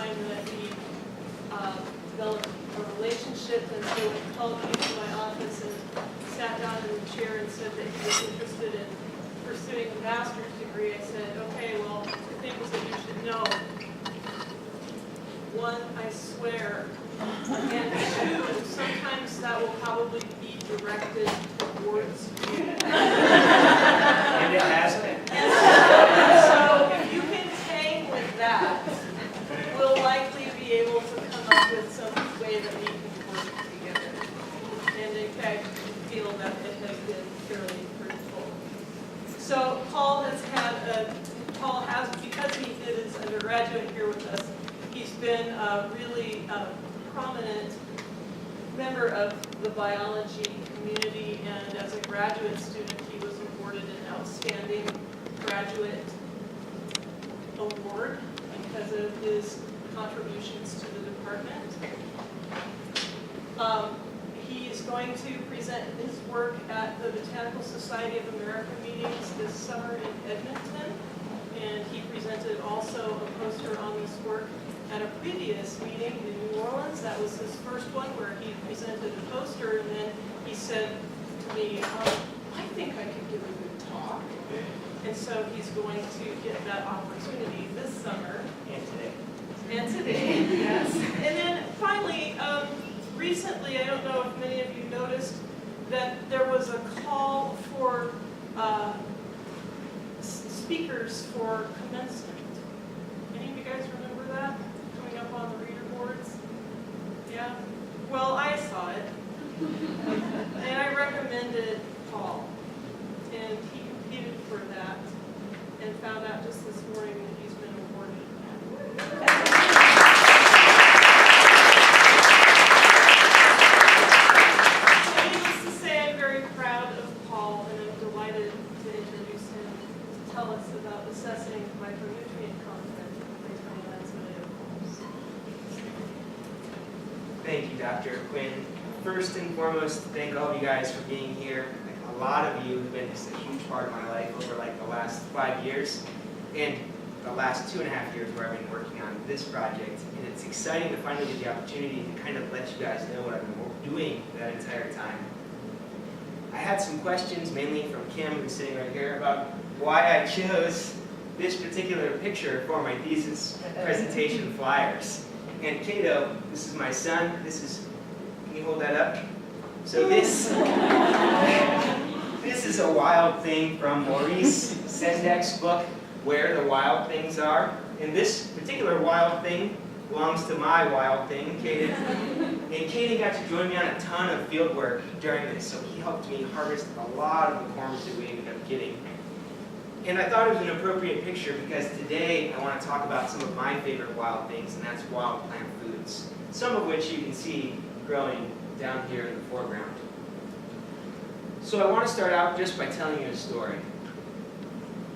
time that we developed a relationship, and so when he called me to my office and sat down in the chair and said that he was interested in pursuing a master's degree, I said, okay, well, two things that you should know. One, I swear, and two, sometimes that will probably be directed towards you. And it has been. So if you can hang with that, we'll likely be able to come up with some way that we can work together. And in fact, we feel that it has been fairly fruitful. So Paul has, because he did his undergraduate here with us, he's been a really prominent member of the biology community, and as a graduate student, he was awarded an outstanding graduate award because of his contributions to the department. He's going to present his work at the Botanical Society of America meetings this summer in Edmonton, and he presented also a poster on this work at a previous meeting in New Orleans. That was his first one where he presented a poster, and then he said to me, I think I could give a good talk. And so he's going to get that opportunity this summer. And today, yes. And then finally, recently, I don't know if many of you noticed that there was a call for speakers for commencement. Any of you guys remember that? Coming up on the reader boards? Yeah? Well, I saw it. And I recommended Paul. And he competed for that and found out just this morning that he's been awarded. Needless to say, I'm very proud of Paul, and I'm delighted to introduce him to tell us about assessing micronutrient content in greenlands meadows. Thank you, Dr. Quinn. First and foremost, thank all of you guys for being here. A lot of you have been just a huge part of my life over like the last 5 years, and the last 2.5 years where I've been working on this project. And it's exciting to finally get the opportunity to kind of let you guys know what I've been doing that entire time. I had some questions, mainly from Kim, who's sitting right here, about why I chose this particular picture for my thesis presentation flyers. And Cato, this is my son. This is, can you hold that up? So this is a wild thing from Maurice Sendek's book, Where the Wild Things Are. And this particular wild thing belongs to my wild thing, Caden. And Caden got to join me on a ton of field work during this, so he helped me harvest a lot of the corms that we ended up getting. And I thought it was an appropriate picture because today I want to talk about some of my favorite wild things, and that's wild plant foods, some of which you can see growing down here in the foreground. So I want to start out just by telling you a story.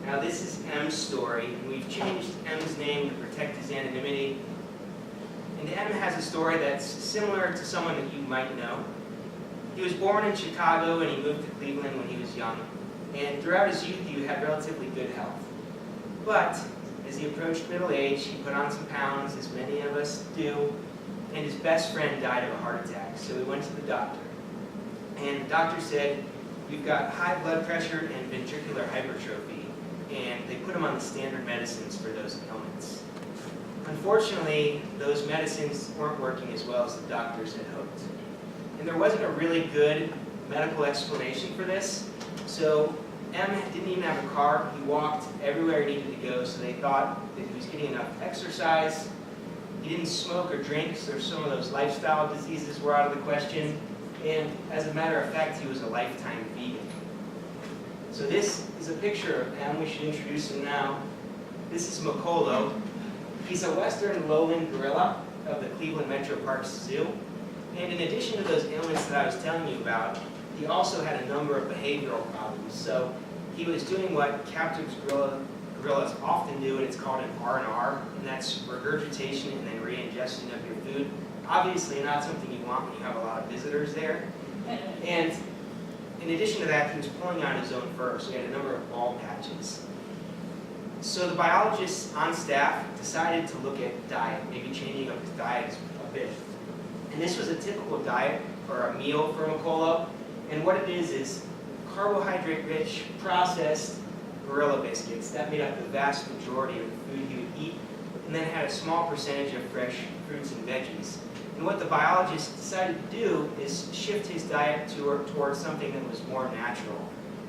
Now this is M's story, and we've changed M's name to protect his anonymity. And M has a story that's similar to someone that you might know. He was born in Chicago and he moved to Cleveland when he was young. And throughout his youth he had relatively good health. But as he approached middle age, he put on some pounds, as many of us do, and his best friend died of a heart attack. So he went to the doctor. And the doctor said, "You've got high blood pressure and ventricular hypertrophy." And they put him on the standard medicines for those ailments. Unfortunately, those medicines weren't working as well as the doctors had hoped. And there wasn't a really good medical explanation for this. So M didn't even have a car. He walked everywhere he needed to go, so they thought that he was getting enough exercise. He didn't smoke or drink, so some of those lifestyle diseases were out of the question. And as a matter of fact, he was a lifetime vegan. So this is a picture of M. We should introduce him now. This is Makolo. He's a western lowland gorilla of the Cleveland Metro Parks Zoo. And in addition to those ailments that I was telling you about, he also had a number of behavioral problems. So he was doing what captive gorillas often do, and it's called an R&R, and that's regurgitation and then re-ingestion of your food. Obviously not something you want when you have a lot of visitors there. And in addition to that, he was pulling out his own fur, so he had a number of bald patches. So the biologists on staff decided to look at diet, maybe changing up his diet a bit. And this was a typical diet or a meal for Makolo. And what it is carbohydrate-rich, processed gorilla biscuits. That made up the vast majority of the food he would eat, and then had a small percentage of fresh fruits and veggies. And what the biologists decided to do is shift his diet towards something that was more natural.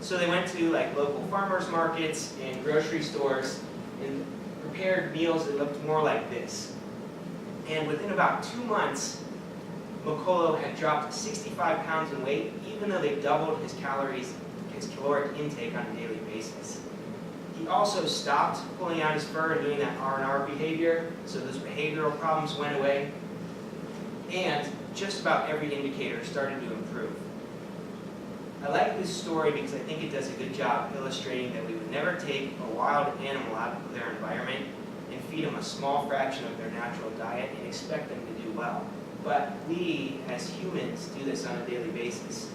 So they went to like local farmers markets and grocery stores and prepared meals that looked more like this. And within about 2 months, Makolo had dropped 65 pounds in weight, even though they doubled his calories, his caloric intake on a daily basis. He also stopped pulling out his fur and doing that R&R behavior, so those behavioral problems went away, and just about every indicator started to improve. I like this story because I think it does a good job illustrating that we would never take a wild animal out of their environment and feed them a small fraction of their natural diet and expect them to do well. But we, as humans, do this on a daily basis.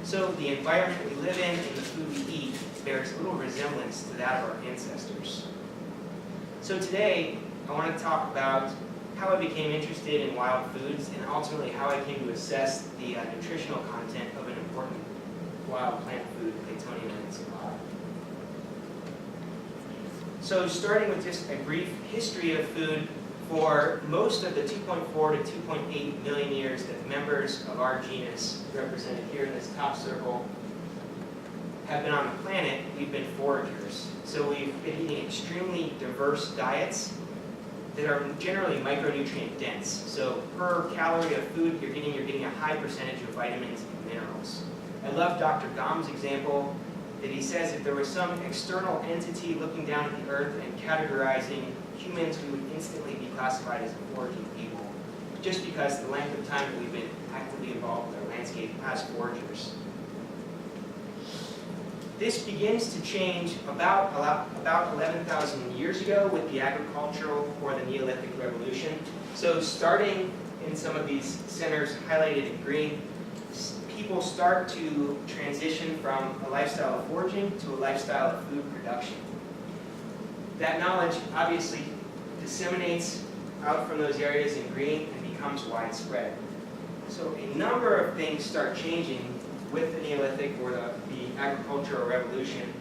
So the environment we live in and the food we eat bears little resemblance to that of our ancestors. So today, I want to talk about how I became interested in wild foods and ultimately how I came to assess the nutritional content of an important wild plant food, Claytonia ensilada. So starting with just a brief history of food, for most of the 2.4 to 2.8 million years that members of our genus, represented here in this top circle, have been on the planet, we've been foragers. So we've been eating extremely diverse diets that are generally micronutrient dense. So per calorie of food you're getting a high percentage of vitamins and minerals. I love Dr. Gom's example that he says if there was some external entity looking down at the earth and categorizing humans, we would instantly be classified as a foraging people, just because the length of time that we've been actively involved in our landscape as foragers. This begins to change about 11,000 years ago with the agricultural or the Neolithic Revolution. So starting in some of these centers highlighted in green, people start to transition from a lifestyle of foraging to a lifestyle of food production. That knowledge obviously disseminates out from those areas in green and becomes widespread. So a number of things start changing with the Neolithic or the agricultural revolution,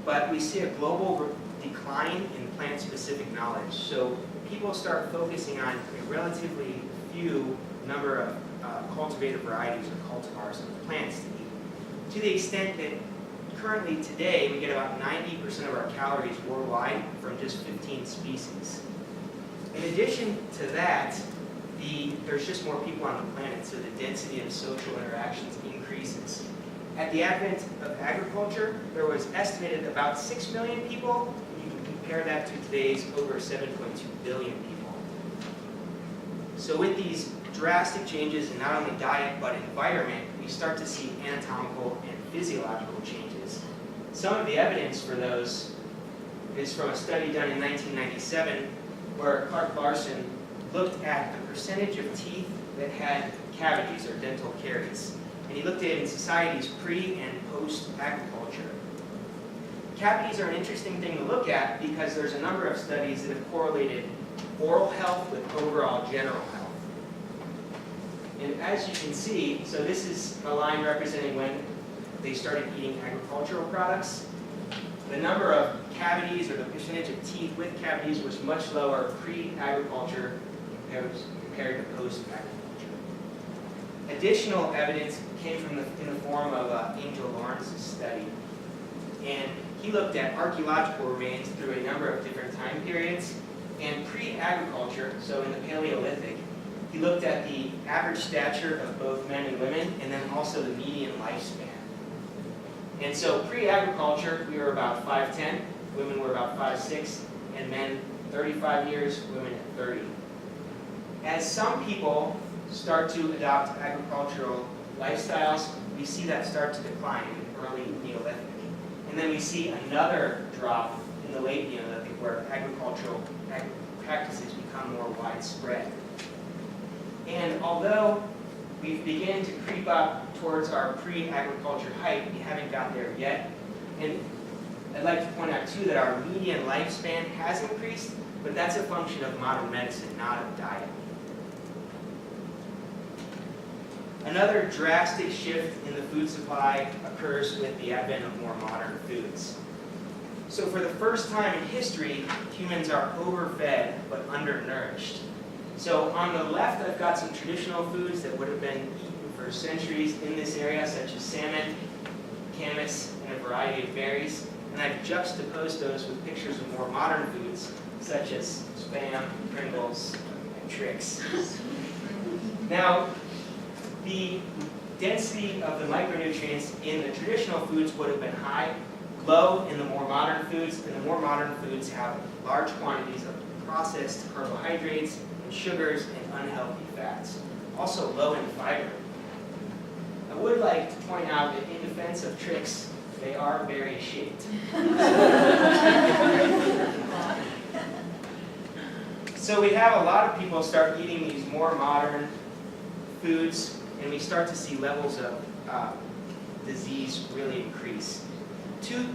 but we see a global decline in plant-specific knowledge. So people start focusing on a relatively few number of cultivated varieties or cultivars of plants to eat, to the extent that currently today we get about 90% of our calories worldwide from just 15 species. In addition to that, there's just more people on the planet, so the density of social interactions increases. At the advent of agriculture, there was estimated about 6 million people. You can compare that to today's over 7.2 billion people. So with these drastic changes in not only diet but environment, we start to see anatomical and physiological changes. Some of the evidence for those is from a study done in 1997 where Clark Larson looked at the percentage of teeth that had cavities or dental caries. And he looked at it in societies pre- and post-agriculture. Cavities are an interesting thing to look at because there's a number of studies that have correlated oral health with overall general health. And as you can see, so this is a line representing when they started eating agricultural products. The number of cavities or the percentage of teeth with cavities was much lower pre-agriculture compared to post-agriculture. Additional evidence came in the form of Angel Lawrence's study. And he looked at archaeological remains through a number of different time periods. And pre-agriculture, so in the Paleolithic, he looked at the average stature of both men and women, and then also the median lifespan. And so pre-agriculture, we were about 5'10", women were about 5'6", and men 35 years, women at 30. As some people start to adopt agricultural lifestyles, we see that start to decline in the early Neolithic. And then we see another drop in the late Neolithic where agricultural practices become more widespread. And although we've begun to creep up towards our pre-agriculture height, we haven't got there yet. And I'd like to point out too that our median lifespan has increased, but that's a function of modern medicine, not of diet. Another drastic shift in the food supply occurs with the advent of more modern foods. So for the first time in history, humans are overfed but undernourished. So on the left, I've got some traditional foods that would have been eaten for centuries in this area, such as salmon, camas, and a variety of berries. And I've juxtaposed those with pictures of more modern foods, such as Spam, Pringles, and Trix. Now, the density of the micronutrients in the traditional foods would have been high, low in the more modern foods, and the more modern foods have large quantities of processed carbohydrates and sugars and unhealthy fats, also low in fiber. I would like to point out that in defense of Trix, they are berry shaped. So we have a lot of people start eating these more modern foods, and we start to see levels of disease really increase. Two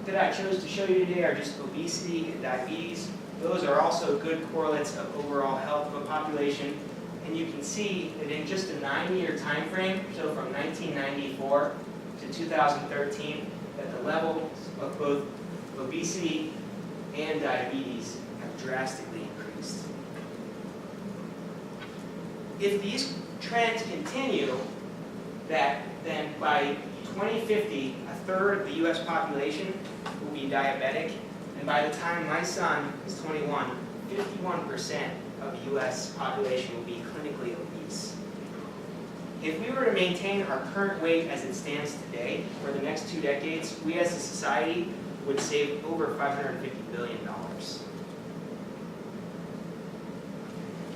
that I chose to show you today are just obesity and diabetes. Those are also good correlates of overall health of a population. And you can see that in just a 9-year time frame, so from 1994 to 2013, that the levels of both obesity and diabetes have drastically increased. If these trends continue, that then by 2050, a third of the U.S. population will be diabetic, and by the time my son is 21, 51% of the U.S. population will be clinically obese. If we were to maintain our current weight as it stands today for the next 2 decades, we as a society would save over $550 billion.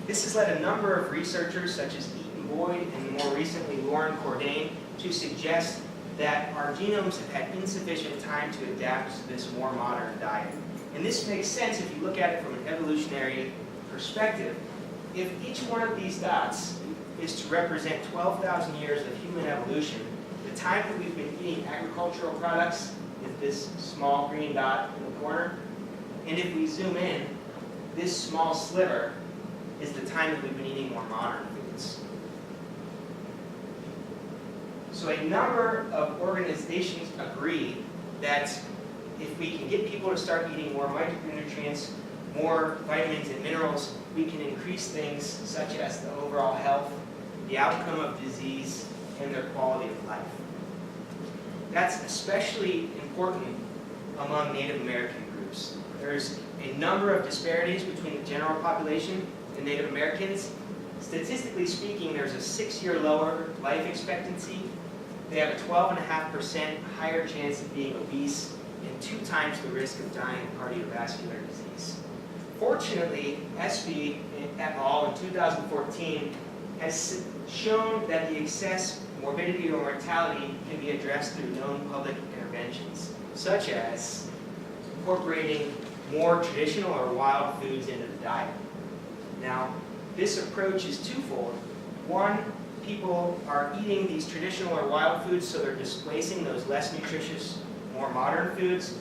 This has led a number of researchers, such as Eaton Boyd and more recently Lauren Cordain, to suggest that our genomes have had insufficient time to adapt to this more modern diet. And this makes sense if you look at it from an evolutionary perspective. If each one of these dots is to represent 12,000 years of human evolution, the time that we've been eating agricultural products is this small green dot in the corner. And if we zoom in, this small sliver is the time that we've been eating more modern foods. So a number of organizations agree that if we can get people to start eating more micronutrients, more vitamins and minerals, we can increase things such as the overall health, the outcome of disease, and their quality of life. That's especially important among Native American groups. There's a number of disparities between the general population and Native Americans. Statistically speaking, there's a 6-year lower life expectancy. They have a 12.5% higher chance of being obese and 2 times the risk of dying of cardiovascular disease. Fortunately, SB et al. In 2014 has shown that the excess morbidity or mortality can be addressed through known public interventions, such as incorporating more traditional or wild foods into the diet. Now, this approach is twofold. One, people are eating these traditional or wild foods, so they're displacing those less nutritious, more modern foods,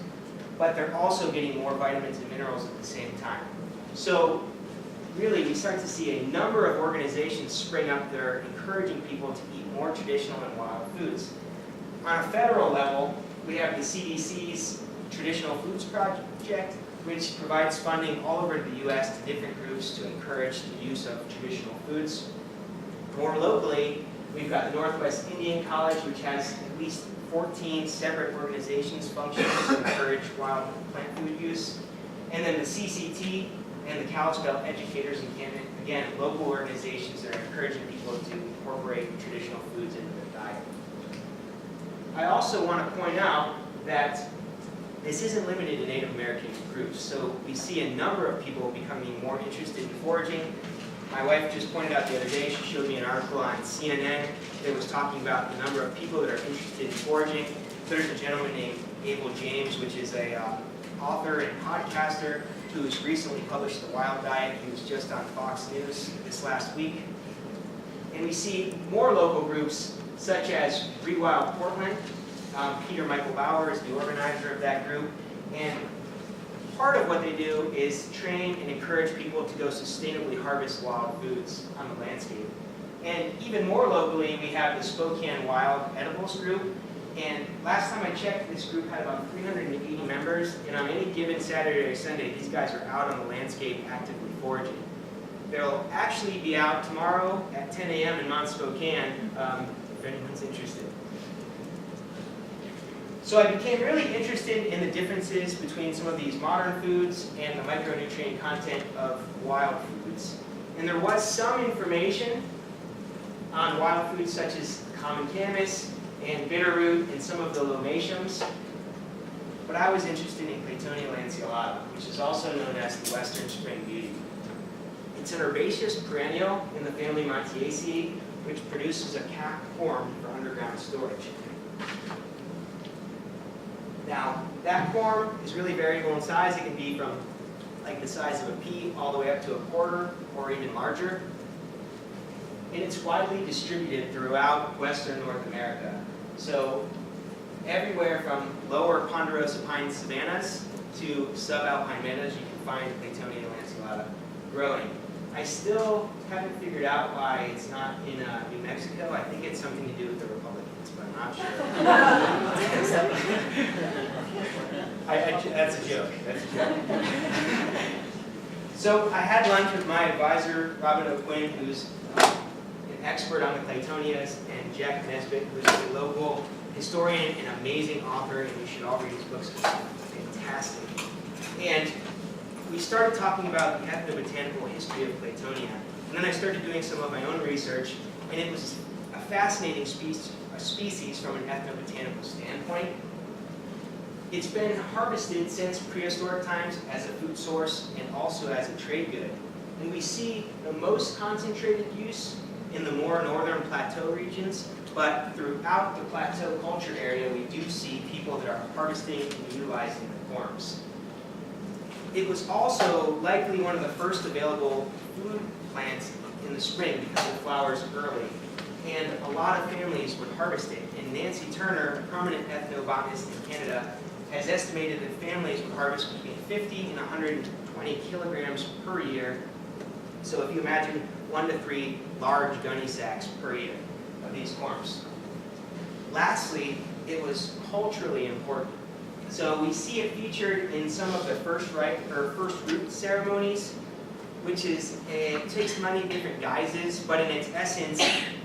but they're also getting more vitamins and minerals at the same time. So really, we start to see a number of organizations spring up that are encouraging people to eat more traditional and wild foods. On a federal level, we have the CDC's Traditional Foods Project, which provides funding all over the U.S. to different groups to encourage the use of traditional foods. More locally, we've got the Northwest Indian College, which has at least 14 separate organizations functioning to encourage wild plant food use. And then the CCT and the Kalispell Educators in Canada, again, local organizations that are encouraging people to incorporate traditional foods into their diet. I also want to point out that this isn't limited to Native American groups. So we see a number of people becoming more interested in foraging. My wife just pointed out the other day, she showed me an article on CNN that was talking about the number of people that are interested in foraging. There's a gentleman named Abel James, which is a author and podcaster who's recently published The Wild Diet. He was just on Fox News this last week. And we see more local groups such as Rewild Portland. Peter Michael Bauer is the organizer of that group, And part of what they do is train and encourage people to go sustainably harvest wild foods on the landscape. And even more locally, we have the Spokane Wild Edibles group. And last time I checked, this group had about 380 members. And on any given Saturday or Sunday, these guys are out on the landscape actively foraging. They'll actually be out tomorrow at 10 a.m. in Mount Spokane, if anyone's interested. So I became really interested in the differences between some of these modern foods and the micronutrient content of wild foods. And there was some information on wild foods such as common camas and bitterroot and some of the lomatiums. But I was interested in Claytonia lanceolata, which is also known as the Western Spring Beauty. It's an herbaceous perennial in the family Montiaceae, which produces a capped corm for underground storage. Now, that corm is really variable in size. It can be from like the size of a pea all the way up to a quarter or even larger. And it's widely distributed throughout western North America. So everywhere from lower ponderosa pine savannas to subalpine meadows, you can find Claytonia lanceolata growing. I still haven't figured out why it's not in New Mexico. I think it's something to do with the Republicans, but I'm not sure. That's a joke. That's a joke. So I had lunch with my advisor, Robin O'Quinn, who's an expert on the Claytonias, and Jack Nesbitt, who's a local historian and amazing author, and you should all read his books. They're fantastic. And we started talking about the ethnobotanical history of Claytonia. And then I started doing some of my own research, and it was a fascinating species from an ethnobotanical standpoint. It's been harvested since prehistoric times as a food source and also as a trade good. And we see the most concentrated use in the more northern plateau regions, but throughout the plateau culture area, we do see people that are harvesting and utilizing the corms. It was also likely one of the first available food plants in the spring because it flowers early. And a lot of families would harvest it. And Nancy Turner, a prominent ethnobotanist in Canada, has estimated that families would harvest between 50 and 120 kilograms per year. So if you imagine 1 to 3 large gunny sacks per year of these corms. Lastly, it was culturally important. So we see it featured in some of the first root ceremonies, which is, it takes many different guises, but in its essence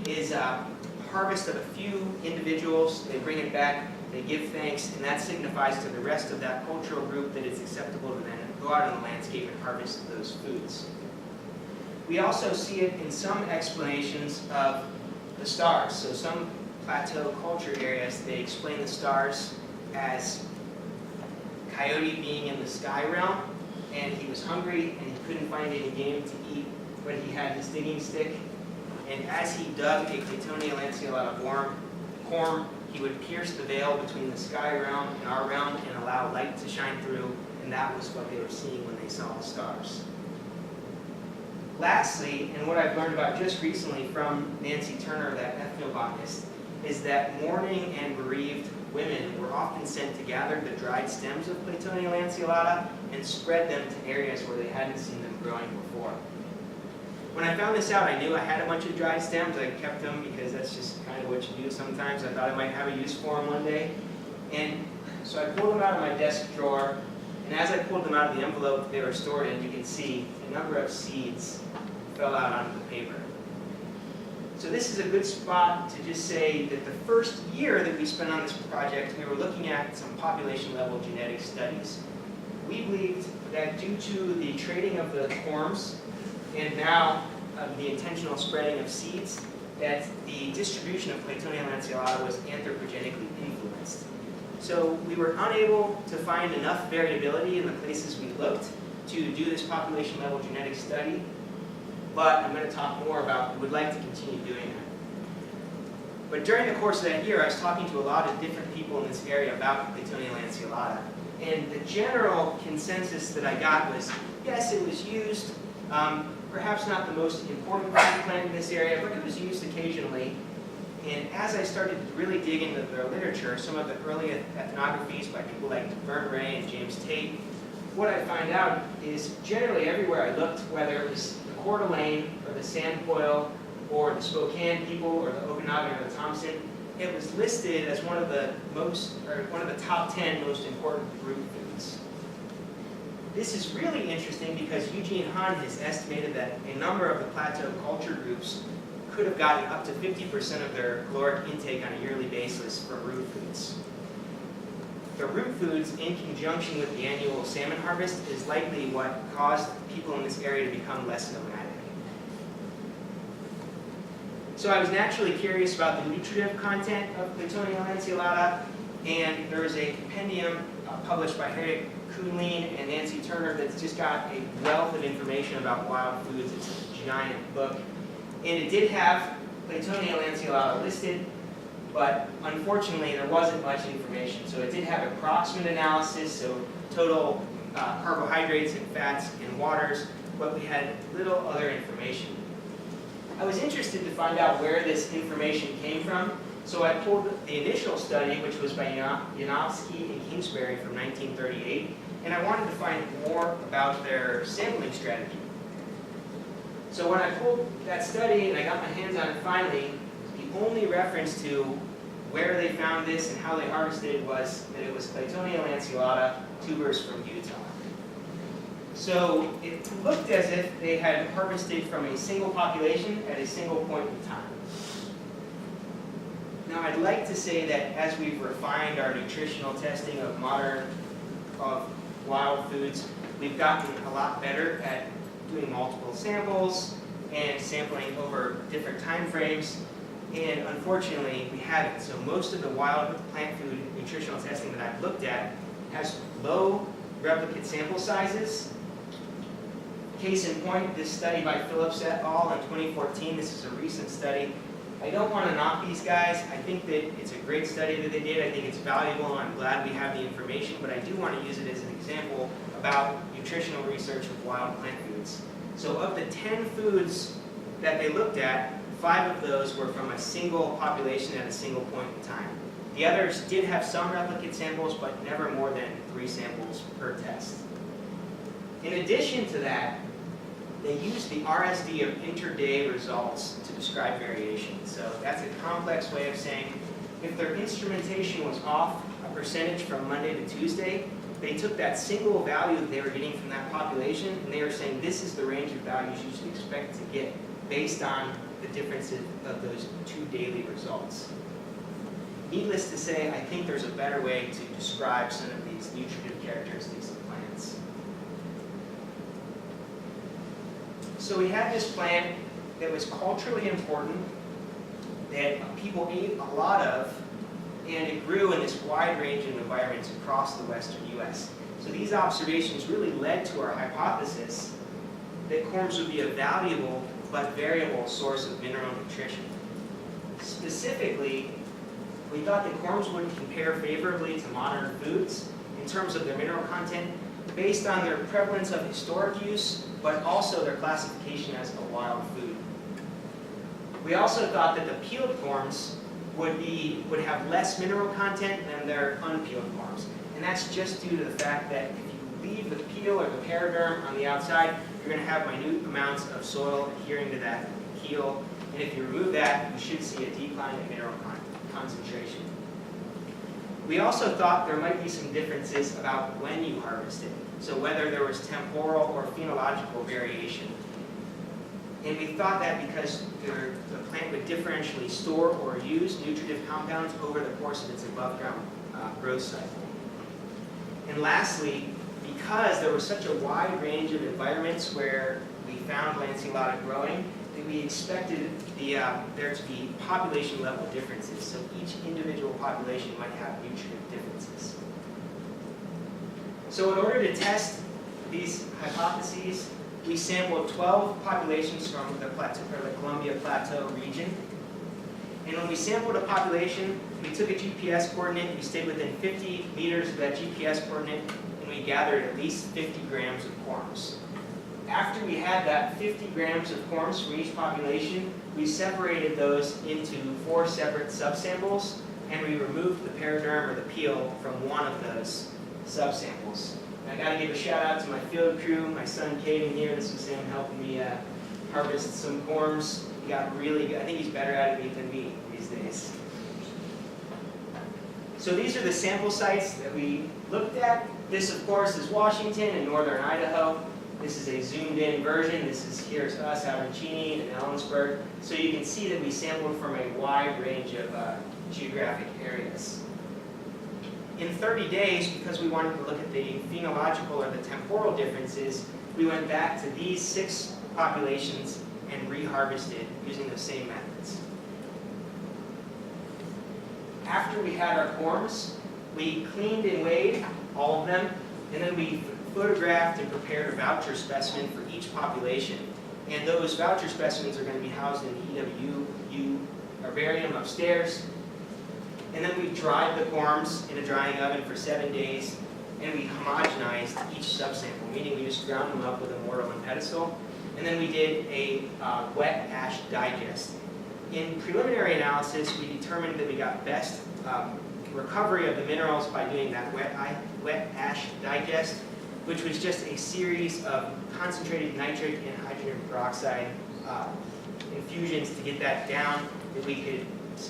is a harvest of a few individuals. They bring it back, they give thanks, and that signifies to the rest of that cultural group that it's acceptable to then go out on the landscape and harvest those foods. We also see it in some explanations of the stars. So some plateau culture areas, they explain the stars as coyote being in the sky realm, and he was hungry and he couldn't find any game to eat, but he had his digging stick, and as he dug a Claytonia lanceolata corm, he would pierce the veil between the sky realm and our realm and allow light to shine through, and that was what they were seeing when they saw the stars. Lastly, and what I've learned about just recently from Nancy Turner, that ethnobotanist, is that mourning and bereaved women were often sent to gather the dried stems of Claytonia lanceolata and spread them to areas where they hadn't seen them growing before. When I found this out, I knew I had a bunch of dried stems. I kept them because that's just kind of what you do sometimes. I thought I might have a use for them one day. And so I pulled them out of my desk drawer, and as I pulled them out of the envelope they were stored in, you can see a number of seeds fell out onto the paper. So this is a good spot to just say that the first year that we spent on this project, we were looking at some population-level genetic studies. We believed that due to the trading of the corms and now the intentional spreading of seeds, that the distribution of Claytonia lanceolata was anthropogenically influenced. So we were unable to find enough variability in the places we looked to do this population-level genetic study. But I'm going to talk more about, we would like to continue doing that. But during the course of that year, I was talking to a lot of different people in this area about Claytonia lanceolata. And the general consensus that I got was, yes, it was used, perhaps not the most important food plant in this area, but it was used occasionally. And as I started to really dig into their literature, some of the early ethnographies by people like Vern Ray and James Tate, what I find out is generally everywhere I looked, whether it was the Coeur d'Alene or the Sandpoil or the Spokane people or the Okanagan or the Thompson, it was listed as one of the top 10 most important root foods. This is really interesting because Eugene Hahn has estimated that a number of the plateau culture groups could have gotten up to 50% of their caloric intake on a yearly basis from root foods. The root foods, in conjunction with the annual salmon harvest, is likely what caused people in this area to become less nomadic. So I was naturally curious about the nutritive content of Claytonia lanceolata, and there was a compendium published by Harriet Kuhnlein and Nancy Turner that's just got a wealth of information about wild foods. It's a giant book. And it did have Claytonia lanceolata listed, but unfortunately there wasn't much information. So it did have approximate analysis, so total carbohydrates and fats and waters, but we had little other information. I was interested to find out where this information came from, so I pulled the initial study, which was by Janowski and Kingsbury from 1938, and I wanted to find more about their sampling strategy. So when I pulled that study and I got my hands on it finally, the only reference to where they found this and how they harvested it was that it was Claytonia lanceolata, tubers from Utah. So it looked as if they had harvested from a single population at a single point in time. Now I'd like to say that as we've refined our nutritional testing of wild foods, we've gotten a lot better at doing multiple samples and sampling over different time frames, and unfortunately we haven't. So most of the wild plant food nutritional testing that I've looked at has low replicate sample sizes. Case in point, this study by Phillips et al. In 2014, this is a recent study. I don't want to knock these guys. I think that it's a great study that they did. I think it's valuable, and I'm glad we have the information, but I do want to use it as an example about nutritional research of wild plant foods. So of the 10 foods that they looked at, 5 of those were from a single population at a single point in time. The others did have some replicate samples, but never more than 3 samples per test. In addition to that, they used the RSD of inter-day results to describe variation. So that's a complex way of saying if their instrumentation was off a percentage from Monday to Tuesday, they took that single value that they were getting from that population, and they were saying this is the range of values you should expect to get based on the differences of those 2 daily results. Needless to say, I think there's a better way to describe some of these nutritive characteristics of plants. So we had this plant that was culturally important, that people ate a lot of, and it grew in this wide range of environments across the western U.S. So these observations really led to our hypothesis that corms would be a valuable but variable source of mineral nutrition. Specifically, we thought that corms would compare favorably to modern foods in terms of their mineral content based on their prevalence of historic use, but also their classification as a wild food. We also thought that the peeled corms would have less mineral content than their unpeeled corms. And that's just due to the fact that if you leave the peel or the periderm on the outside, you're going to have minute amounts of soil adhering to that peel. And if you remove that, you should see a decline in mineral concentration. We also thought there might be some differences about when you harvested, so whether there was temporal or phenological variation. And we thought that because the plant would differentially store or use nutritive compounds over the course of its above-ground growth cycle. And lastly, because there was such a wide range of environments where we found lanceolata growing, that we expected there to be population level differences. So each individual population might have nutrient differences. So in order to test these hypotheses, we sampled 12 populations from the Columbia Plateau region. And when we sampled a population, we took a GPS coordinate, we stayed within 50 meters of that GPS coordinate, and we gathered at least 50 grams of corms. after we had that 50 grams of corms from each population, we separated those into 4 separate subsamples, and we removed the paraderm or the peel from one of those subsamples. And I got to give a shout out to my field crew, my son Caden here. This was him helping me harvest some corms. He got really good. I think he's better at it than me these days. So these are the sample sites that we looked at. This, of course, is Washington and northern Idaho. This is a zoomed-in version. This is here's us out in Cheney and Ellensburg. So you can see that we sampled from a wide range of geographic areas. In 30 days, because we wanted to look at the phenological or the temporal differences, we went back to these 6 populations and reharvested using the same methods. After we had our corms, we cleaned and weighed all of them, and then we photographed and prepared a voucher specimen for each population. And those voucher specimens are going to be housed in the EWU herbarium upstairs. And then we dried the corms in a drying oven for 7 days, and we homogenized each subsample, meaning we just ground them up with a mortar and pedestal. And then we did a wet ash digest. In preliminary analysis, we determined that we got best recovery of the minerals by doing that wet ash digest, which was just a series of concentrated nitric and hydrogen peroxide infusions to get that down, that we could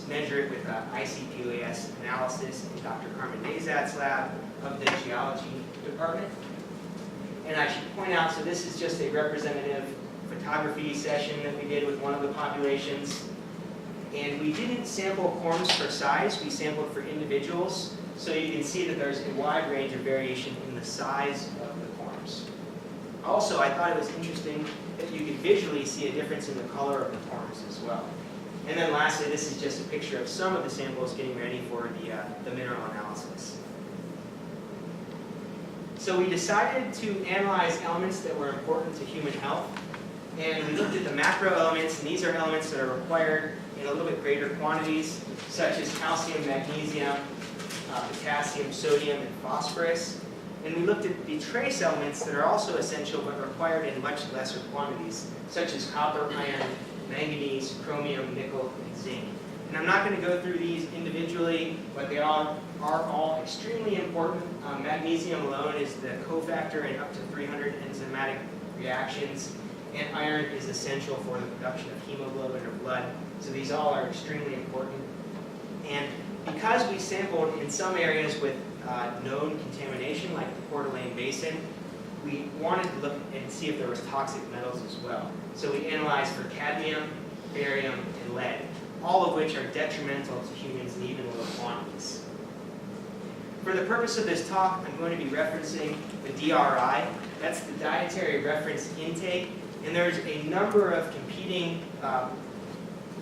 measure it with ICP-OAS analysis in Dr. Carmen Dezat's lab of the geology department. And I should point out, so this is just a representative photography session that we did with one of the populations. And we didn't sample corms for size, we sampled for individuals. So you can see that there's a wide range of variation in the size of the corms. Also, I thought it was interesting that you could visually see a difference in the color of the corms as well. And then lastly, this is just a picture of some of the samples getting ready for the mineral analysis. So we decided to analyze elements that were important to human health. And we looked at the macro elements, and these are elements that are required in a little bit greater quantities, such as calcium, magnesium, potassium, sodium, and phosphorus. And we looked at the trace elements that are also essential but required in much lesser quantities, such as copper, iron, manganese, chromium, nickel, and zinc. And I'm not going to go through these individually, but they all are all extremely important. Magnesium alone is the cofactor in up to 300 enzymatic reactions, and iron is essential for the production of hemoglobin or blood. So these all are extremely important. And because we sampled in some areas with known contamination, like the Coeur d'Alene Basin, we wanted to look and see if there was toxic metals as well. So we analyzed for cadmium, barium, and lead, all of which are detrimental to humans in even low quantities. For the purpose of this talk, I'm going to be referencing the DRI. That's the Dietary Reference Intake. And there's a number of competing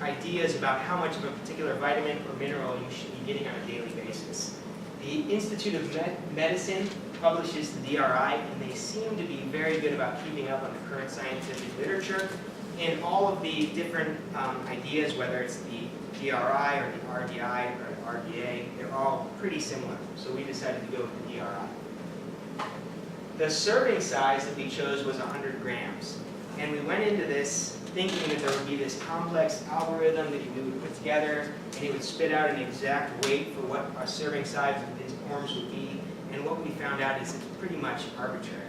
ideas about how much of a particular vitamin or mineral you should be getting on a daily basis. The Institute of Medicine publishes the DRI, and they seem to be very good about keeping up on the current scientific literature. And all of the different ideas, whether it's the DRI or the RDI or the RDA, they're all pretty similar. So we decided to go with the DRI. The serving size that we chose was 100 grams. And we went into this thinking that there would be this complex algorithm that we would put together, and it would spit out an exact weight for what our serving size of these corms would be. And what we found out is it's pretty much arbitrary.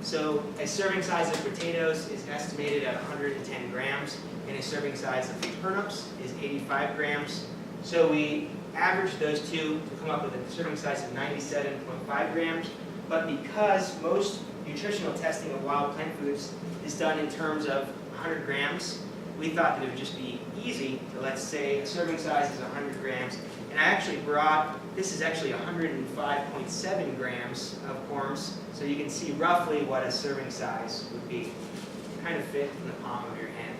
So a serving size of potatoes is estimated at 110 grams, and a serving size of turnips is 85 grams. So we averaged those two to come up with a serving size of 97.5 grams. But because most nutritional testing of wild plant foods is done in terms of 100 grams, we thought that it would just be easy to, let's say, a serving size is 100 grams. And I actually brought, this is actually 105.7 grams of corms, so you can see roughly what a serving size would be. Kind of fit in the palm of your hand.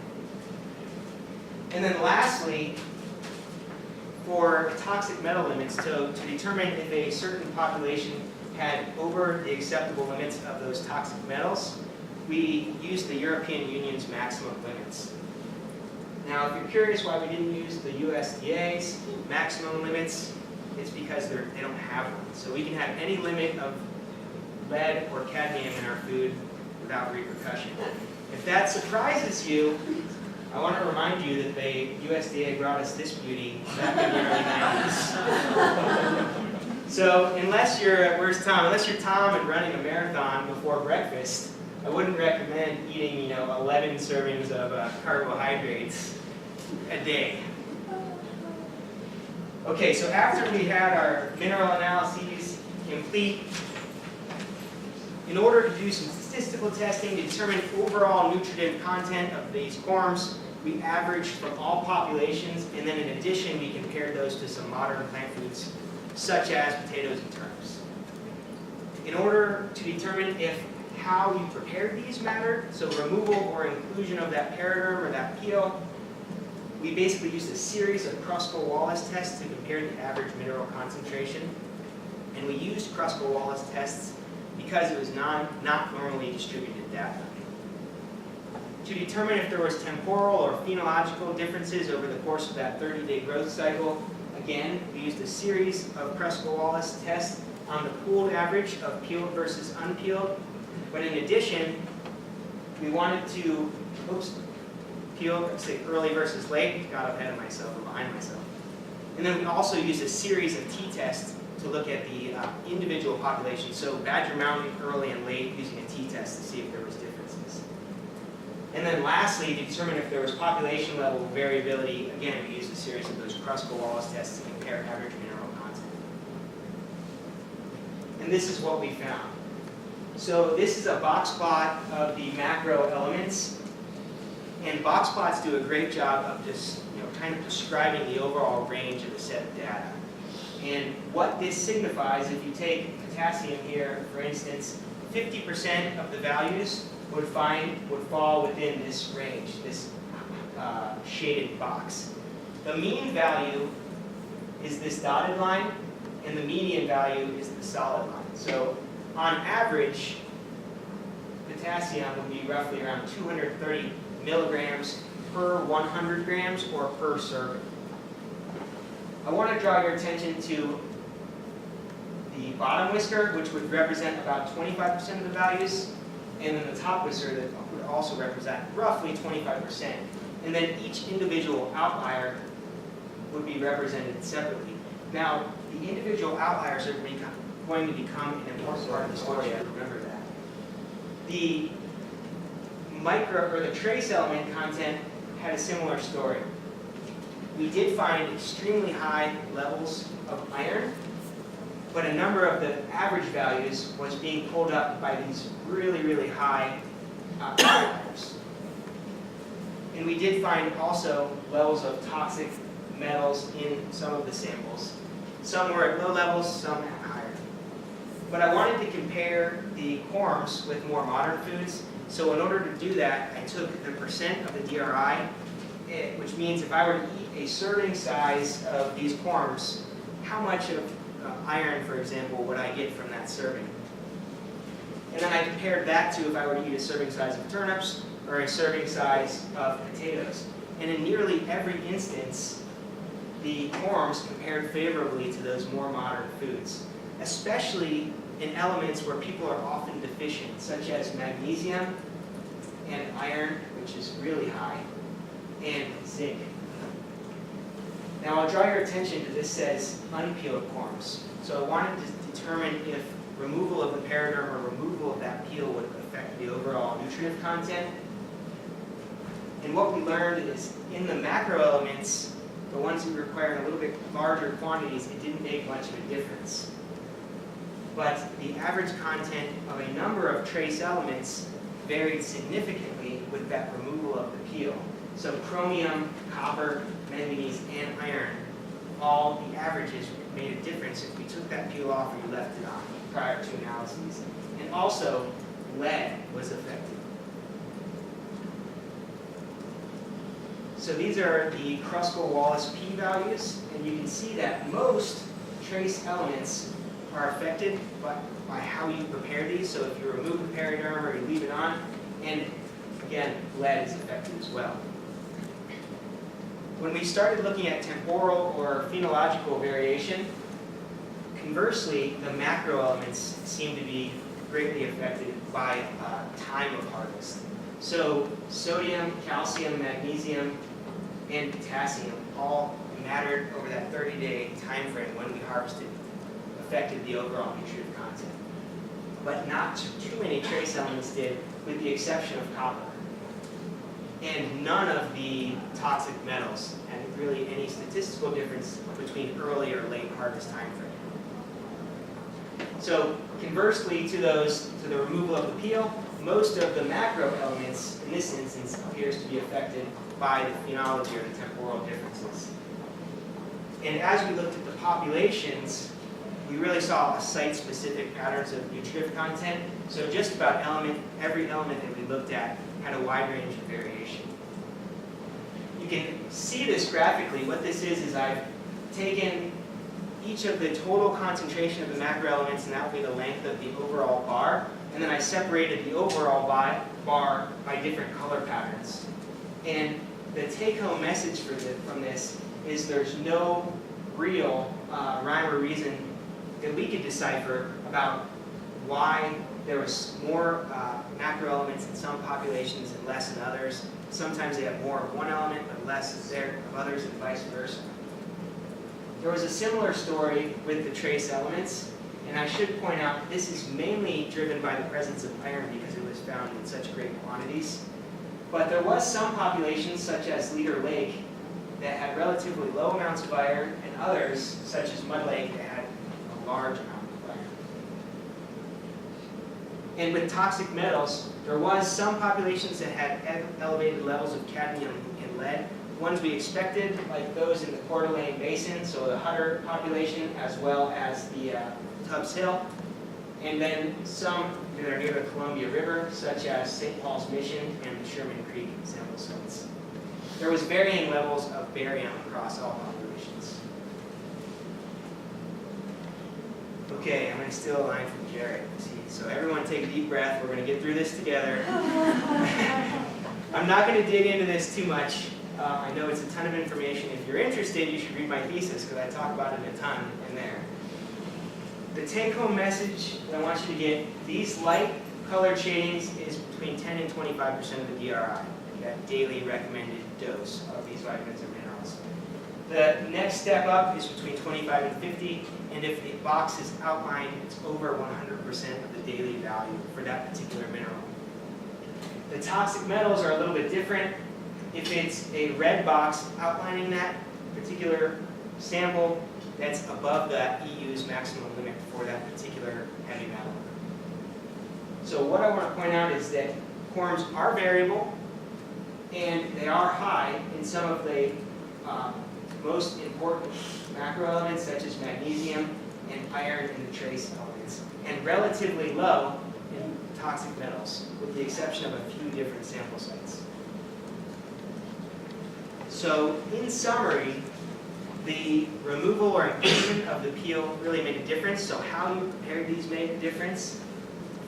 And then lastly, for toxic metal limits, to determine if a certain population had over the acceptable limits of those toxic metals, we used the European Union's maximum limits. Now, if you're curious why we didn't use the USDA's maximum limits, it's because they don't have one. So we can have any limit of lead or cadmium in our food without repercussion. If that surprises you, I want to remind you that the USDA brought us this beauty back in the early 90s. So unless you're, where's Tom? Unless you're Tom and running a marathon before breakfast, I wouldn't recommend eating, 11 servings of carbohydrates a day. Okay, so after we had our mineral analyses complete, in order to do some statistical testing to determine overall nutritive content of these corms, we averaged from all populations, and then in addition we compared those to some modern plant foods, such as potatoes and turnips. In order to determine if how you prepared these mattered, so removal or inclusion of that periderm or that peel, we basically used a series of Kruskal-Wallis tests to compare the average mineral concentration. And we used Kruskal-Wallis tests because it was not normally distributed data. To determine if there was temporal or phenological differences over the course of that 30-day growth cycle, again, we used a series of Kruskal-Wallis tests on the pooled average of peeled versus unpeeled. But in addition, we wanted to, peeled, say early versus late, got ahead of myself or behind myself. And then we also used a series of t-tests to look at the individual population. So Badger Mountain early and late using a t-test to see if there was differences. And then lastly, to determine if there was population level variability, again, we used a series of those Kruskal-Wallis tests to compare average mineral content. And this is what we found. So this is a box plot of the macro elements. And box plots do a great job of just kind of describing the overall range of the set of data. And what this signifies, if you take potassium here, for instance, 50% of the values would fall within this range, this shaded box. The mean value is this dotted line, and the median value is the solid line. So on average, potassium would be roughly around 230 milligrams per 100 grams or per serving. I want to draw your attention to the bottom whisker, which would represent about 25% of the values, and then the top whisker that would also represent roughly 25%. And then each individual outlier would be represented separately. Now, the individual outliers are going to become an important part of the story. Remember that. The the trace element content had a similar story. We did find extremely high levels of iron, but a number of the average values was being pulled up by these really, really high outliers. And we did find also levels of toxic metals in some of the samples. Some were at low levels, some at higher. But I wanted to compare the corms with more modern foods. So in order to do that, I took the percent of the DRI, which means if I were to eat a serving size of these corms, how much of iron, for example, would I get from that serving? And then I compared that to if I were to eat a serving size of turnips or a serving size of potatoes. And in nearly every instance, the corms compared favorably to those more modern foods, especially in elements where people are often deficient, such as magnesium and iron, which is really high, and zinc. Now I'll draw your attention to this says unpeeled corms. So I wanted to determine if removal of the periderm or removal of that peel would affect the overall nutritive content. And what we learned is in the macro elements, the ones that require a little bit larger quantities, it didn't make much of a difference. But the average content of a number of trace elements varied significantly with that removal of the peel. So chromium, copper, manganese, and iron, all the averages made a difference if we took that peel off or you left it on prior to analyses. And also, lead was affected. So these are the Kruskal-Wallis p-values, and you can see that most trace elements are affected by how you prepare these. So if you remove the periderm or you leave it on, and again, lead is affected as well. When we started looking at temporal or phenological variation, conversely, the macro elements seem to be greatly affected by time of harvest. So sodium, calcium, magnesium, and potassium all mattered over that 30-day time frame when we harvested, affected the overall nutritive content. But not too many trace elements did, with the exception of copper. And none of the toxic metals had really any statistical difference between early or late harvest time frame. So conversely to the removal of the peel, most of the macro elements in this instance appears to be affected by the phenology or the temporal differences. And as we looked at the populations, we really saw site-specific patterns of nutritive content. So just about every element that we looked at had a wide range of variation. You can see this graphically. What this is I've taken each of the total concentration of the macro elements, and that would be the length of the overall bar, and then I separated the overall bar by different color patterns. And the take-home message from this is there's no real rhyme or reason that we could decipher about why there was more macro elements in some populations and less in others. Sometimes they have more of one element but less of others, and vice versa. There was a similar story with the trace elements, and I should point out that this is mainly driven by the presence of iron because it was found in such great quantities. But there was some populations, such as Leader Lake, that had relatively low amounts of iron, and others, such as Mud Lake, that had a large amount of iron. And with toxic metals, there was some populations that had elevated levels of cadmium and lead. Ones we expected, like those in the Coeur d'Alene Basin, so the Hutter population, as well as the Tubbs Hill. And then some that are near the Columbia River, such as St. Paul's Mission and the Sherman Creek sample sites. There was varying levels of barium across all populations. Okay, I'm going to steal a line from Jared. So everyone take a deep breath. We're going to get through this together. I'm not going to dig into this too much. I know it's a ton of information. If you're interested, you should read my thesis because I talk about it a ton in there. The take-home message that I want you to get, these light colored shadings is between 10 and 25% of the DRI, that daily recommended dose of these vitamins and minerals. The next step up is between 25 and 50, and if the box is outlined, it's over 100% of the daily value for that particular mineral. The toxic metals are a little bit different. If it's a red box outlining that particular sample, that's above the EU's maximum limit for that particular heavy metal. So what I want to point out is that quorums are variable, and they are high in some of the most important macro elements, such as magnesium and iron in the trace elements, and relatively low in toxic metals, with the exception of a few different sample sites. So in summary, the removal or inclusion of the peel really made a difference. So how you prepared these made a difference.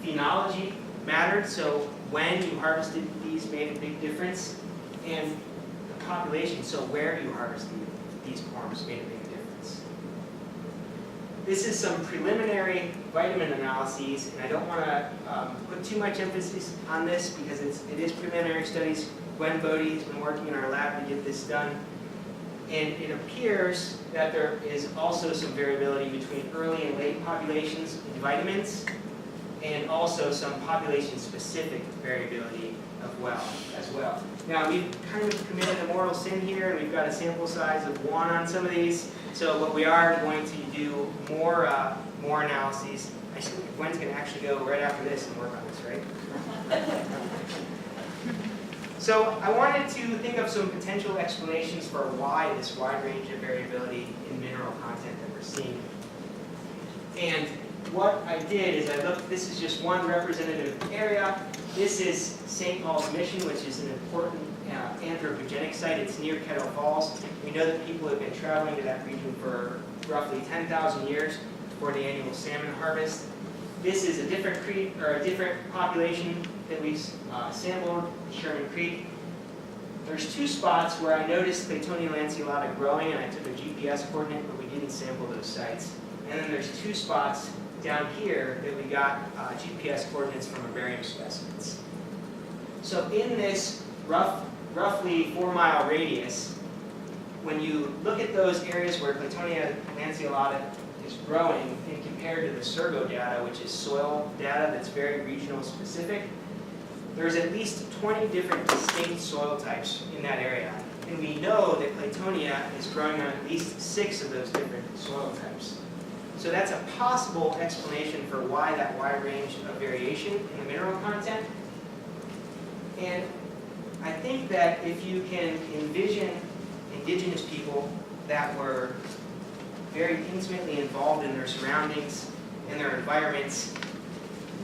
Phenology mattered, so when you harvested these made a big difference. And the population, so where you harvested these quorums made a big difference. This is some preliminary vitamin analyses, and I don't want to put too much emphasis on this because it is preliminary studies. Gwen Bodie has been working in our lab to get this done. And it appears that there is also some variability between early and late populations in vitamins, and also some population-specific variability as well. Now, we've kind of committed a mortal sin here, and we've got a sample size of 1 on some of these. So what we are going to do more analyses. I think Gwen's going to actually go right after this and work on this, right? So I wanted to think of some potential explanations for why this wide range of variability in mineral content that we're seeing. And what I did is I looked, this is just one representative area. This is St. Paul's Mission, which is an important anthropogenic site. It's near Kettle Falls. We know that people have been traveling to that region for roughly 10,000 years for the annual salmon harvest. This is a different creek, or a different population that we sampled, Sherman Creek. There's 2 spots where I noticed Claytonia lanceolata growing, and I took a GPS coordinate, but we didn't sample those sites. And then there's 2 spots, down here that we got GPS coordinates from herbarium specimens. So in this roughly 4-mile radius, when you look at those areas where Claytonia lanceolata is growing and compared to the Surgo data, which is soil data that's very regional specific, there's at least 20 different distinct soil types in that area. And we know that Claytonia is growing on at least 6 of those different soil types. So that's a possible explanation for why that wide range of variation in the mineral content. And I think that if you can envision indigenous people that were very intimately involved in their surroundings and their environments,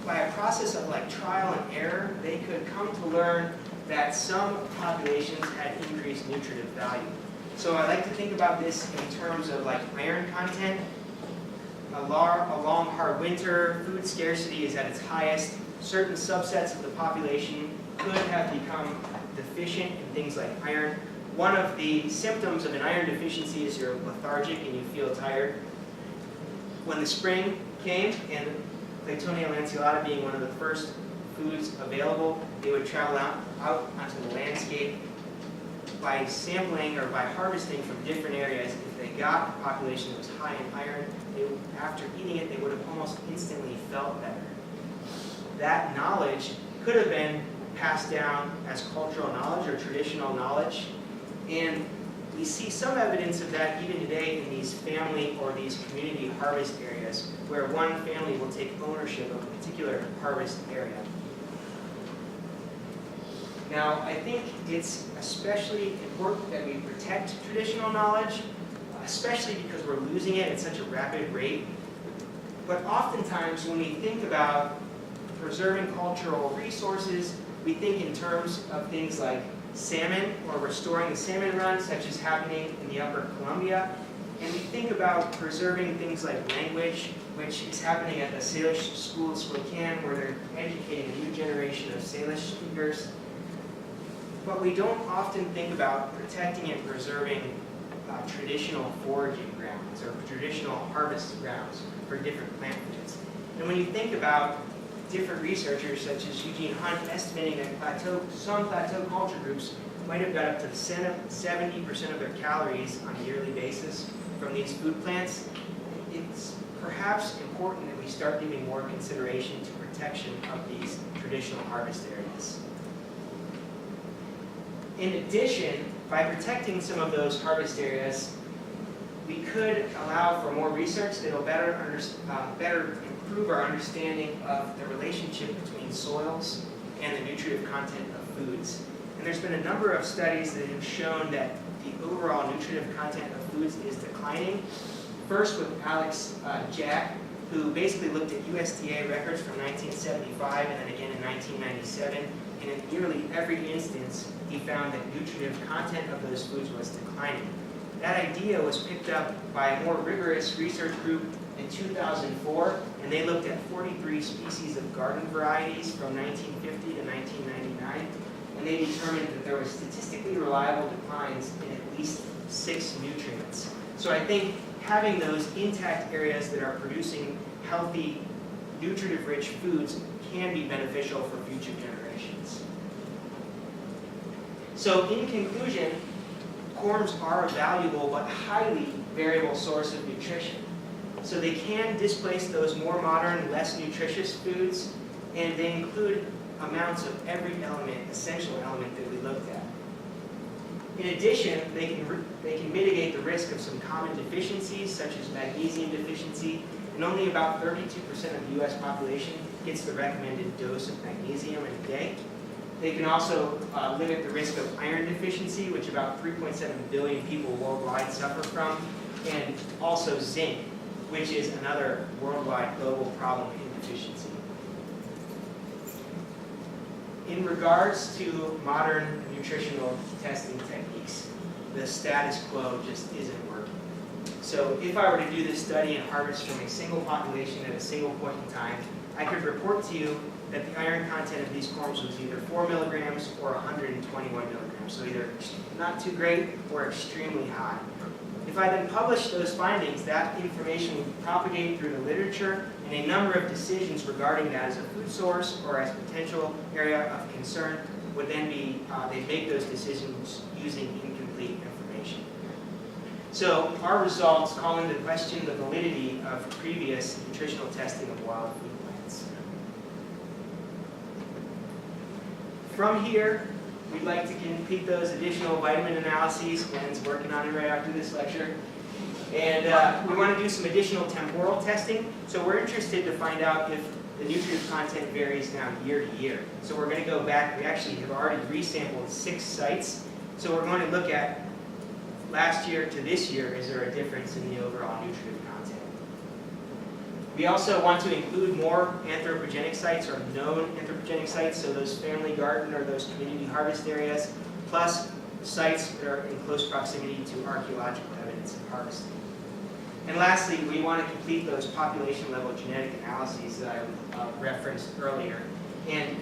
by a process of like trial and error, they could come to learn that some populations had increased nutritive value. So I like to think about this in terms of like iron content. A long hard winter, food scarcity is at its highest. Certain subsets of the population could have become deficient in things like iron. One of the symptoms of an iron deficiency is you're lethargic and you feel tired. When the spring came, and Claytonia lanceolata being one of the first foods available, they would travel out onto the landscape. By sampling or by harvesting from different areas, if they got a population that was high in iron, after eating it, they would have almost instantly felt better. That knowledge could have been passed down as cultural knowledge or traditional knowledge. And we see some evidence of that even today in these family or these community harvest areas, where one family will take ownership of a particular harvest area. Now, I think it's especially important that we protect traditional knowledge, especially because we're losing it at such a rapid rate. But oftentimes, when we think about preserving cultural resources, we think in terms of things like salmon or restoring the salmon run, such as happening in the Upper Columbia. And we think about preserving things like language, which is happening at the Salish School of Spokane, where they're educating a new generation of Salish speakers. But we don't often think about protecting and preserving traditional foraging grounds or traditional harvest grounds for different plant foods. And when you think about different researchers, such as Eugene Hunt, estimating that some plateau culture groups might have got up to 70% of their calories on a yearly basis from these food plants, it's perhaps important that we start giving more consideration to protection of these traditional harvest areas. In addition, by protecting some of those harvest areas, we could allow for more research that will better improve our understanding of the relationship between soils and the nutritive content of foods. And there's been a number of studies that have shown that the overall nutritive content of foods is declining. First with Alex Jack, who basically looked at USDA records from 1975 and then again in 1997. And in nearly every instance, he found that nutritive content of those foods was declining. That idea was picked up by a more rigorous research group in 2004, and they looked at 43 species of garden varieties from 1950 to 1999, and they determined that there were statistically reliable declines in at least 6 nutrients. So I think having those intact areas that are producing healthy, nutritive-rich foods can be beneficial for future generations. So in conclusion, corms are a valuable but highly variable source of nutrition. So they can displace those more modern, less nutritious foods, and they include amounts of every essential element that we looked at. In addition, they can mitigate the risk of some common deficiencies, such as magnesium deficiency, and only about 32% of the U.S. population gets the recommended dose of magnesium in a day. They can also limit the risk of iron deficiency, which about 3.7 billion people worldwide suffer from, and also zinc, which is another worldwide global problem in deficiency. In regards to modern nutritional testing techniques, the status quo just isn't working. So if I were to do this study and harvest from a single population at a single point in time, I could report to you that the iron content of these corms was either 4 milligrams or 121 milligrams, so either not too great or extremely high. If I then publish those findings, that information would propagate through the literature, and a number of decisions regarding that as a food source or as potential area of concern would then be, they'd make those decisions using incomplete information. So our results call into question the validity of previous nutritional testing of wild food plants. From here, we'd like to complete those additional vitamin analyses. Glenn's working on it right after this lecture. And we want to do some additional temporal testing. So we're interested to find out if the nutrient content varies now year to year. So we're going to go back. We actually have already resampled 6 sites. So we're going to look at last year to this year, is there a difference in the overall nutrient content? We also want to include more anthropogenic sites or known anthropogenic sites, so those family garden or those community harvest areas, plus sites that are in close proximity to archaeological evidence of harvesting. And lastly, we want to complete those population-level genetic analyses that I referenced earlier. And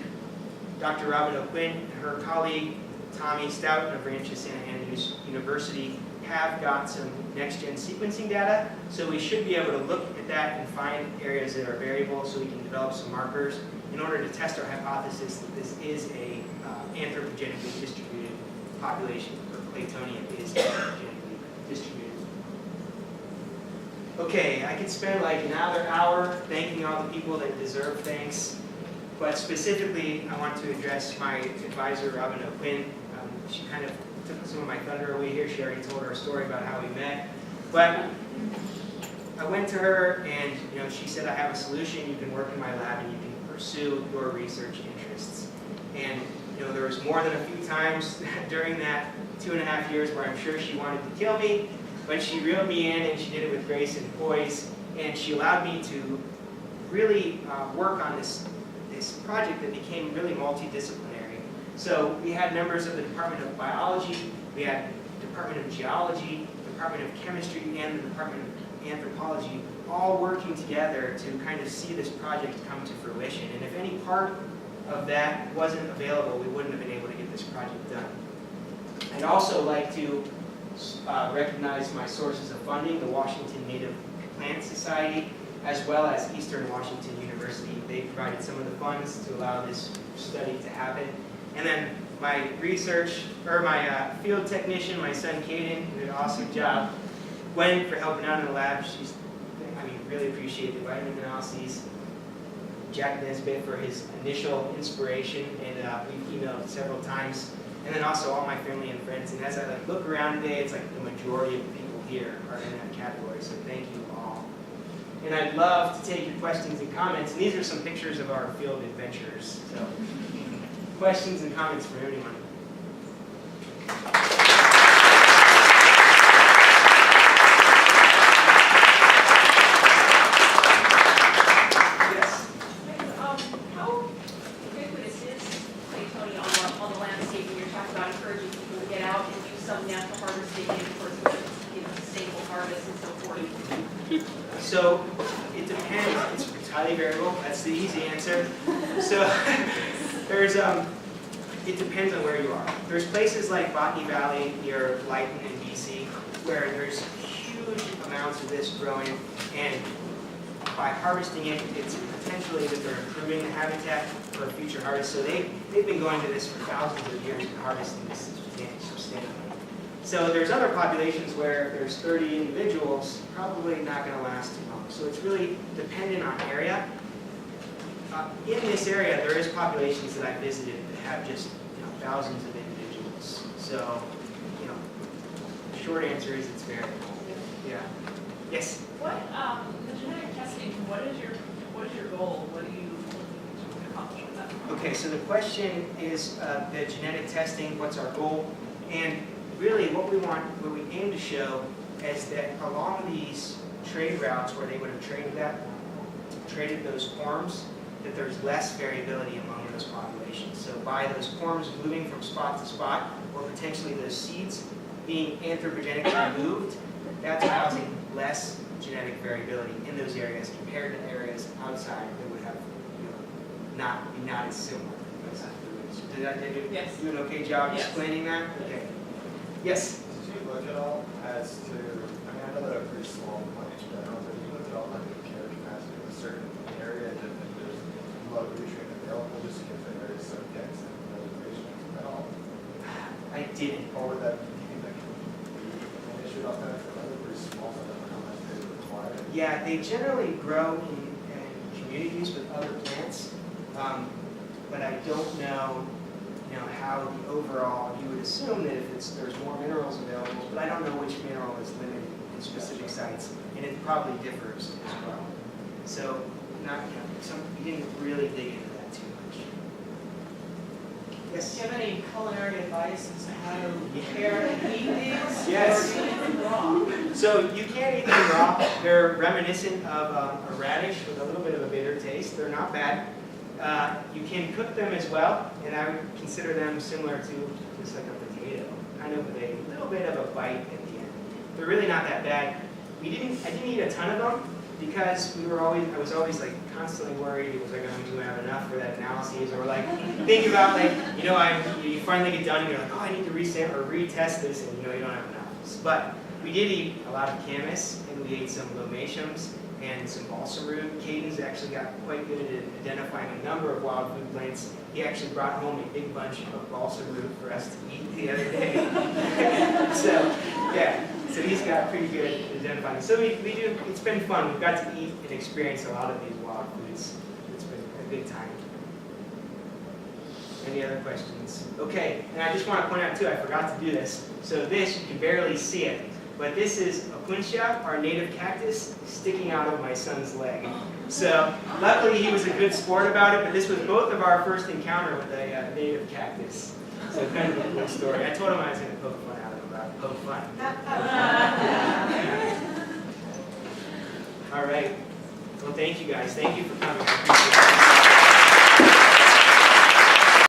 Dr. Robin O'Quinn and her colleague, Tommy Stout of Rancho Santa Ana University, have got some next-gen sequencing data, so we should be able to look at that and find areas that are variable so we can develop some markers in order to test our hypothesis that this is a anthropogenically distributed population, or Claytonia is anthropogenically distributed. Okay, I could spend like another hour thanking all the people that deserve thanks, but specifically I want to address my advisor, Robin O'Quinn. She kind of took some of my thunder away here. She already told her story about how we met. But I went to her and she said, I have a solution. You can work in my lab and you can pursue your research interests. And there was more than a few times during that 2.5 years where I'm sure she wanted to kill me, but she reeled me in and she did it with grace and poise. And she allowed me to really work on this project that became really multidisciplinary. So we had members of the Department of Biology, we had Department of Geology, Department of Chemistry, and the Department of Anthropology all working together to kind of see this project come to fruition. And if any part of that wasn't available, we wouldn't have been able to get this project done. I'd also like to recognize my sources of funding, the Washington Native Plant Society, as well as Eastern Washington University. They provided some of the funds to allow this study to happen. And then my my field technician, my son Caden, did an awesome job. Gwen for helping out in the lab. Really appreciate the vitamin analyses. Jack Nesbitt for his initial inspiration, and we've emailed several times. And then also all my family and friends. And as I look around today, it's like the majority of the people here are in that category. So thank you all. And I'd love to take your questions and comments. And these are some pictures of our field adventures. So questions and comments from anyone? Yes. How ubiquitous is Claytonia on the landscape when you're talking about encouraging people to get out and do some natural harvesting and of course stable harvest and so forth? So it depends. It's highly variable. That's the easy answer. So it depends on where you are. There's places like Botany Valley near Lytton in BC where there's huge amounts of this growing, and by harvesting it, it's potentially that they're improving the habitat for a future harvest. So they've been going to this for thousands of years and harvesting this sustainably. So there's other populations where there's 30 individuals, probably not going to last too long. So it's really dependent on area. In this area, there is populations that I visited that have just thousands of individuals. So, the short answer is it's variable. Yeah. Yes. What the genetic testing? What is your goal? What are you looking to accomplish with that? Okay, so the question is the genetic testing. What's our goal? And really, what we aim to show is that along these trade routes where they would have traded those forms, that there's less variability among those populations. So by those forms moving from spot to spot, or potentially those seeds being anthropogenically moved, that's causing less genetic variability in those areas compared to areas outside that would have not as similar. Did I Yes. do an okay job Yes. explaining that? Okay. Yes? Did you look at all as to know that are pretty small plants in general, but even if they don't have the care capacity of a certain area, that there's a lot of nutrient available just to get the various subjects and reservations at all? I didn't. Or would that, do you think that could be an issue about that? I know they're pretty small, so I don't know how much they would require. Yeah, they generally grow in communities with other plants, but I don't know, how the overall, you would assume that if there's more minerals available, but I don't know which mineral is limited in specific sites, and it probably differs as well. So, we didn't really dig into that too much. Do Yes? you have any culinary advice as to how to prepare and eat these? Yes. Or do you eat them raw? So you can't eat them raw. They're reminiscent of a radish with a little bit of a bitter taste. They're not bad. You can cook them as well, and I would consider them similar to just like a potato, kind of with a little bit of a bite at the end. They're really not that bad. I didn't eat a ton of them because I was always like constantly worried, was I going to have enough for that analysis, or like think about you finally get done and you're like, oh, I need to retest this, and you don't have enough. But we did eat a lot of camas, and we ate some lomatiums and some balsam root. Caden's actually got quite good at identifying a number of wild food plants. He actually brought home a big bunch of balsam root for us to eat the other day. So he's got pretty good at identifying. So it's been fun. We've got to eat and experience a lot of these wild foods. It's been a good time. Any other questions? Okay, and I just want to point out too, I forgot to do this. So this, you can barely see it, but this is a puncha, our native cactus, sticking out of my son's leg. So luckily he was a good sport about it, but this was both of our first encounter with a native cactus. So kind of a cool story. I told him I was going to poke fun out of him about poke fun. All right. Well, thank you guys. Thank you for coming.